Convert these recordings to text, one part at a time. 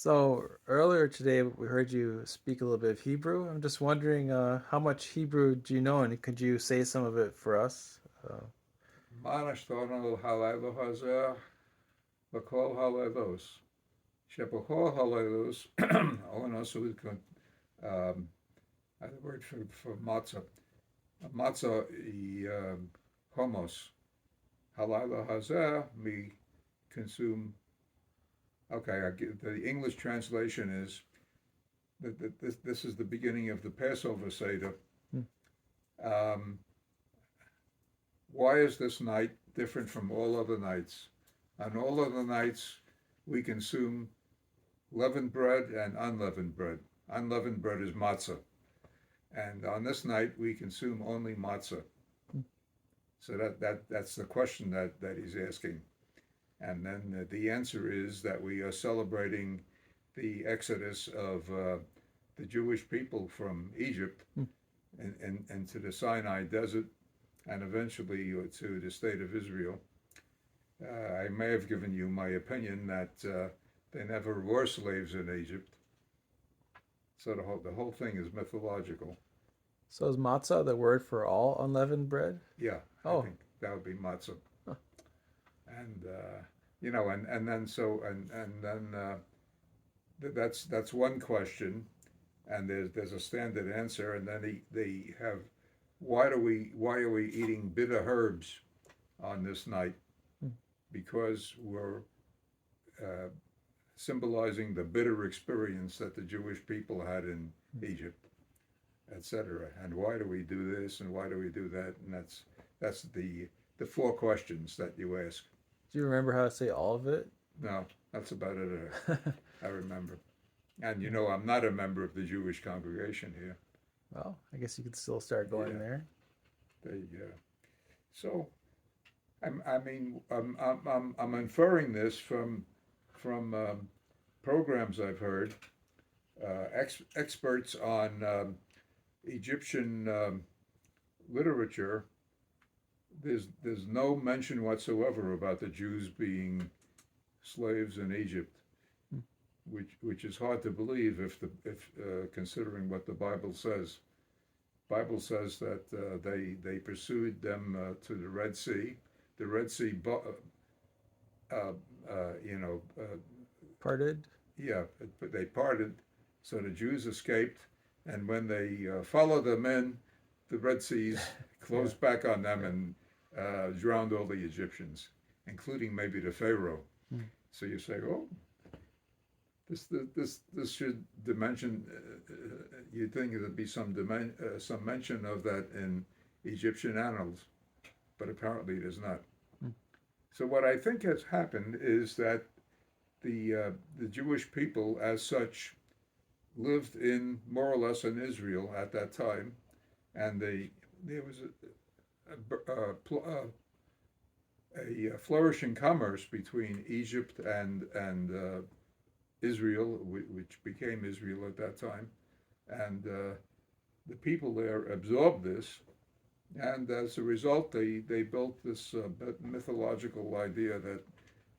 So earlier today, we heard you speak a little bit of Hebrew. I'm just wondering, how much Hebrew do you know, and could you say some of it for us? מה נשתנו הלילה הזה בכל הלילות, שבכל הלילות אונס um, the word for matzah. Matzah is hummus. Halayla hazeh, we consume. Okay, the English translation is that this is the beginning of the Passover Seder. Hmm. Um, why is this night different from all other nights? On all other nights, we consume leavened bread and unleavened bread. Unleavened bread is matzah. And on this night, we consume only matzah. So that's the question that he's asking. And then the answer is that we are celebrating the exodus of the Jewish people from Egypt Hmm. and to the Sinai Desert and eventually to the state of Israel. I may have given you my opinion that they never were slaves in Egypt. So the whole thing is mythological. So is matzah the word for all unleavened bread? Yeah, I Oh, think that would be matzah. huh. And and then that's one question, and there's a standard answer, and then they have why are we eating bitter herbs on this night? Hmm. Because we're uh, symbolizing the bitter experience that the Jewish people had in Egypt, etc. And why do we do this and why do we do that? And that's the four questions that you ask. Do you remember how to say all of it? No, that's about it. I remember. And I'm not a member of the Jewish congregation here. Well, I guess you could still start going Yeah, there. they. So I'm inferring this from programs I've heard. Experts on Egyptian literature. There's no mention whatsoever about the Jews being slaves in Egypt, Hmm. which is hard to believe if considering what the Bible says. Bible says that they pursued them to the Red Sea. The Red Sea, uh, uh, you know, uh, Parted? yeah, but they parted, so the Jews escaped. And when they followed them in, the Red Seas Yeah. closed back on them and drowned all the Egyptians, including maybe the Pharaoh. Hmm. So you say, oh, this should dimension. You'd think there'd be some mention of that in Egyptian annals, but apparently there's not. Hmm. So what I think has happened is that the Jewish people, as such, lived in more or less in Israel at that time, and there was a flourishing commerce between Egypt and Israel, which became Israel at that time, and the people there absorbed this, and as a result, they built this mythological idea that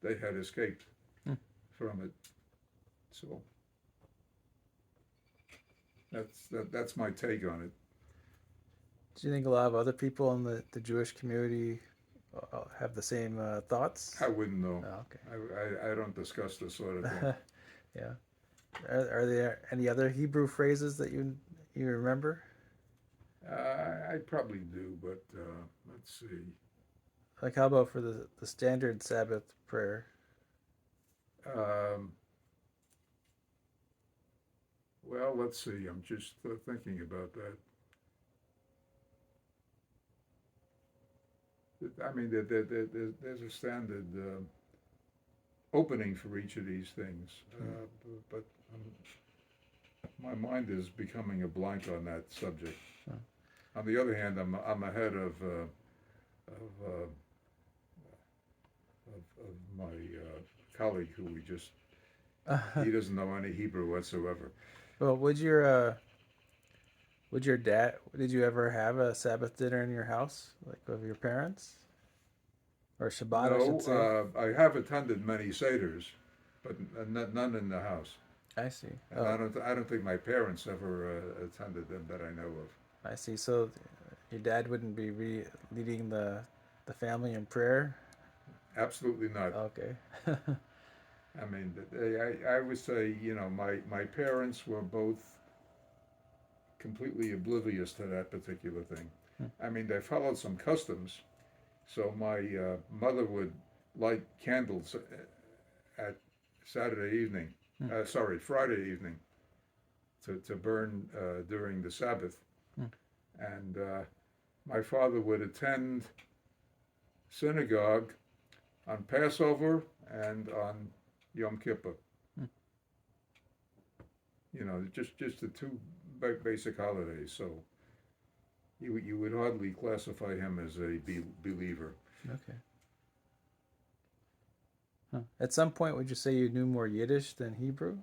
they had escaped Hmm. from it. So that's my take on it. Do you think a lot of other people in the Jewish community have the same thoughts? I wouldn't know. Oh, I don't discuss this sort of thing. okay. Yeah. Are there any other Hebrew phrases that you remember? I probably do, but let's see. Like how about for the standard Sabbath prayer? Um, well, let's see. I'm just thinking about that. I mean, there's a standard opening for each of these things, Hmm. but my mind is becoming a blank on that subject. Oh. On the other hand, I'm ahead of, uh, of my colleague who we just he doesn't know any Hebrew whatsoever. Well, would your dad did you ever have a Sabbath dinner in your house, like with your parents, or Shabbat, I should No, say? I have attended many seders, but none in the house. I see. And Oh, I don't think my parents ever attended them that I know of. I see. So your dad wouldn't be leading the family in prayer? Absolutely not. Okay. I mean, I would say, you know, my parents were both completely oblivious to that particular thing. Hmm. I mean, they followed some customs. So my mother would light candles at Saturday evening, Hmm. sorry, Friday evening, to burn during the Sabbath. Hmm. And my father would attend synagogue on Passover and on Yom Kippur. Hmm. You know, just the two basic holidays. So you would hardly classify him as a believer. Okay. Huh. At some point, would you say you knew more Yiddish than Hebrew?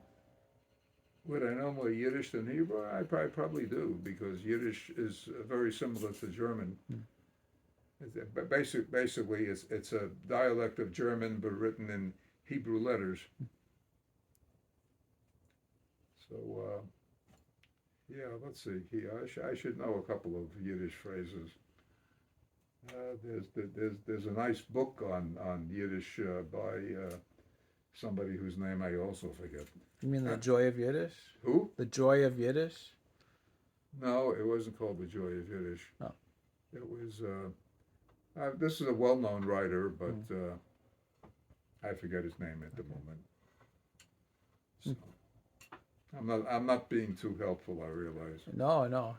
Would I know more Yiddish than Hebrew? I probably do because Yiddish is very similar to German. Hmm. Basically, it's a dialect of German but written in Hebrew letters. So yeah, let's see. I should know a couple of Yiddish phrases. There's a nice book on Yiddish by somebody whose name I also forget. You mean the joy of Yiddish? Who? The joy of Yiddish? No, it wasn't called The Joy of Yiddish. Oh. It was. This is a well-known writer, but Hmm. I forget his name at the Okay. moment. Hmm. So I'm not being too helpful. I realize. No, no.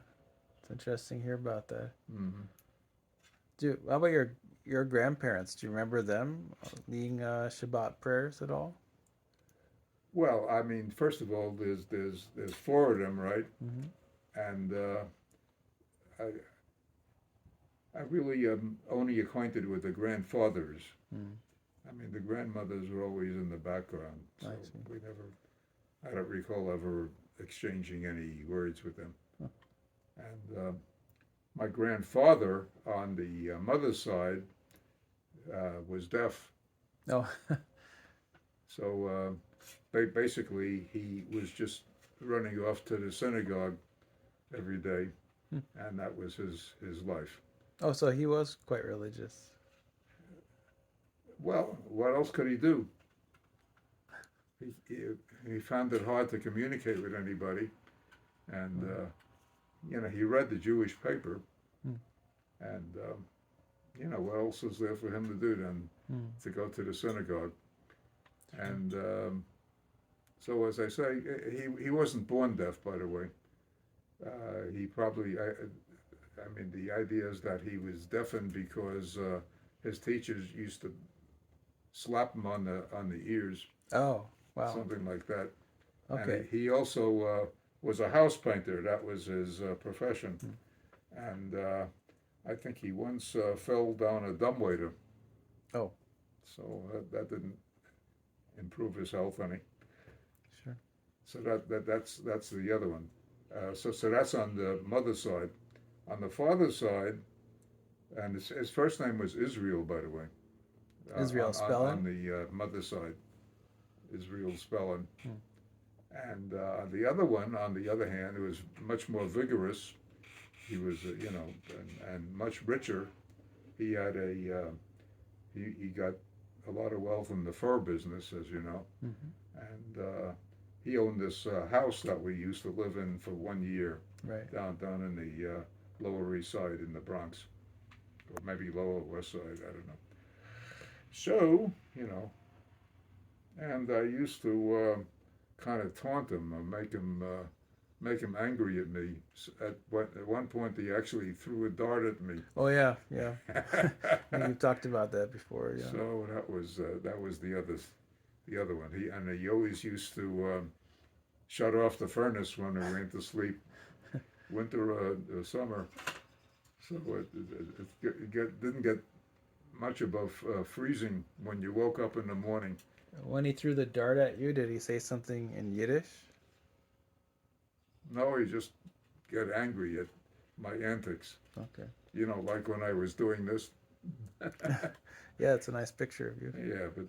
It's interesting to hear about that. Mm-hmm. How about your grandparents? Do you remember them leading Shabbat prayers at all? Well, I mean, first of all, there's four of them, right? Mm-hmm. And I I really am only acquainted with the grandfathers. Mm. I mean, the grandmothers were always in the background, so I see. we never. I don't recall ever exchanging any words with them. Huh. And my grandfather on the mother's side was deaf, No. so basically he was just running off to the synagogue every day, Hmm. and that was his life. Oh, so he was quite religious. Well, what else could he do? He, he found it hard to communicate with anybody, and Mm. you know he read the Jewish paper, Mm. and you know what else is there for him to do than Mm. to go to the synagogue? Sure. And so, as I say, he wasn't born deaf, by the way. He probably, I mean, the idea is that he was deafened because his teachers used to slap him on the ears, Oh, wow. something like that. And Okay. he also was a house painter. That was his profession. Mm. And I think he once fell down a dumbwaiter. Oh, So that didn't improve his health any. sure. So that's the other one. So that's on the mother's side. On the father's side, and his first name was Israel, by the way. Israel On spelling? the mother's side, Israel spelling. Mm. And the other one, on the other hand, was much more vigorous. He was, you know, and much richer. He had he got a lot of wealth in the fur business, as you know, Mm-hmm. and he owned this house that we used to live in for 1 year Right. down in the Lower East Side in the Bronx, or maybe Lower West Side. I don't know. So you know, and I used to kind of taunt him, make him angry at me. At one point, he actually threw a dart at me. Oh, yeah, yeah. I think you've talked about that before, yeah. So that was the other one. He always used to shut off the furnace when we went to sleep, winter or summer. So didn't get much above freezing when you woke up in the morning. When he threw the dart at you, did he say something in Yiddish? No, he just get angry at my antics. Okay. You know, like when I was doing this. Yeah, it's a nice picture of you. Yeah, but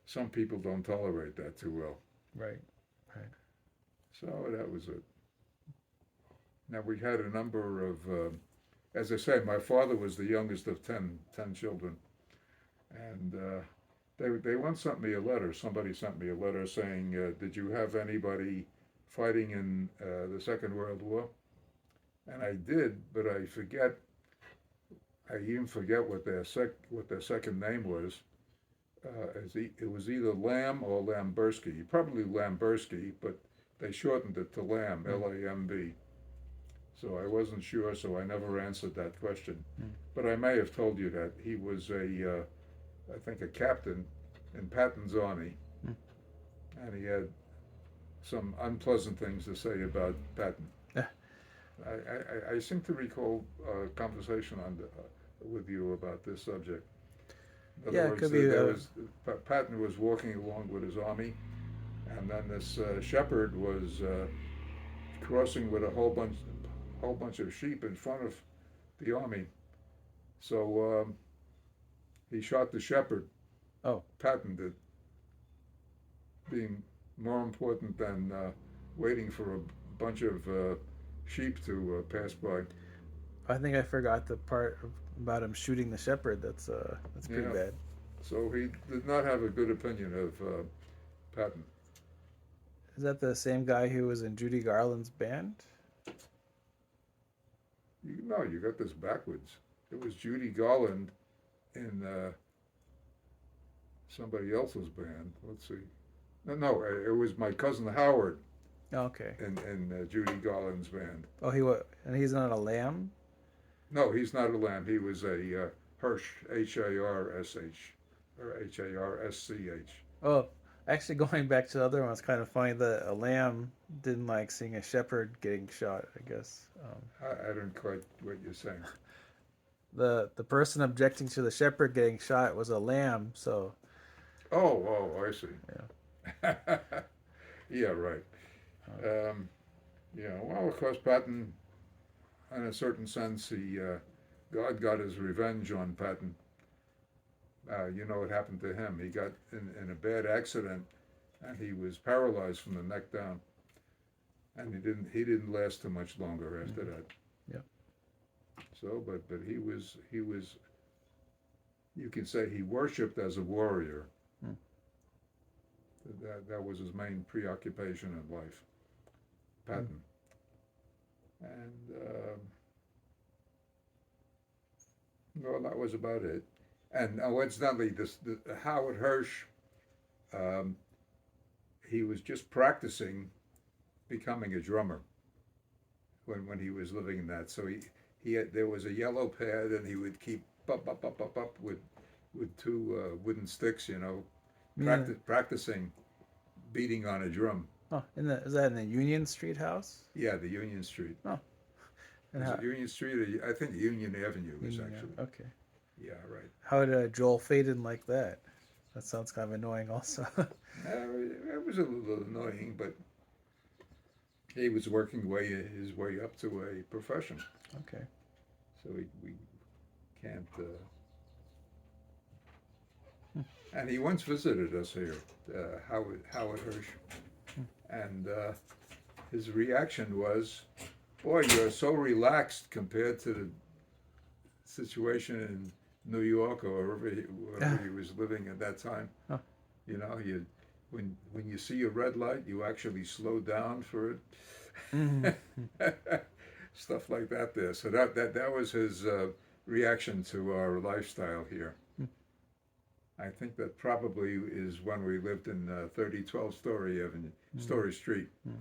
some people don't tolerate that too well. Right. Right. So that was it. Now we had a number of, as I say, my father was the youngest of ten children, and they once sent me a letter. Somebody sent me a letter saying, "Did you have anybody fighting in the Second World War?" And I did, but I forget. I even forget what their second name was. It was either Lamb or Lambersky. Probably Lambersky, but they shortened it to Lamb, Mm. Lamb. So I wasn't sure, so I never answered that question. Mm. But I may have told you that he was I think, a captain in Patton's army, Mm. and he had some unpleasant things to say about Patton. Yeah. I seem to recall a conversation with you about this subject. In other Yeah, it words, could be. Patton was walking along with his army, and then this shepherd was crossing with a whole bunch of sheep in front of the army. So he shot the shepherd. Oh, Patton did, being more important than waiting for a bunch of sheep to pass by. I think I forgot the part about him shooting the shepherd. That's pretty Yeah, bad. so he did not have a good opinion of Patton. Is that the same guy who was in Judy Garland's band? No, you got this backwards. It was Judy Garland in somebody else's band. Let's see. No, it was my cousin Howard Oh, okay. in Judy Garland's band. Oh, he was, and he's not a lamb. No, he's not a Lamb. He was a Hirsch, Harsh, or Harschch. Oh, actually, going back to the other one, it's kind of funny that a lamb didn't like seeing a shepherd getting shot. I guess I don't quite what you're saying. the person objecting to the shepherd getting shot was a lamb. So I see. yeah, Yeah, right. um, Yeah, well, of course, Patton, in a certain sense, God got his revenge on Patton. You know what happened to him? He got in a bad accident, and he was paralyzed from the neck down, and he didn't last too much longer after mhm. that. Yeah. So, but he was you can say he worshipped as a warrior. Mm. That was his main preoccupation in life, Mm. Patton. And well, that was about it. And incidentally, the Howard Hirsch, um, he was just practicing becoming a drummer when he was living in that. So there was a yellow pad, and he would keep up with two wooden sticks, Yeah. practicing beating on a drum. Oh, is that in the Union Street house? Yeah, the Union Street. Oh, and Is how it Union Street? I think Union Avenue is Union? actually. Okay. Yeah, right. How did Joel Faden like that? That sounds kind of annoying, also. It was a little annoying, but he was working his way up to a profession, Okay. so we can't. Hmm. And he once visited us here, Howard Hirsch, Hmm. and his reaction was, "Boy, you're so relaxed compared to the situation in New York or wherever he was living at that time. Oh. You when you see a red light, you actually slow down for it." Mhm. Stuff like that there. So that was his reaction to our lifestyle here. Hmm. I think that probably is when we lived in 3012 Story Avenue, Mhm. Story Street. Mhm.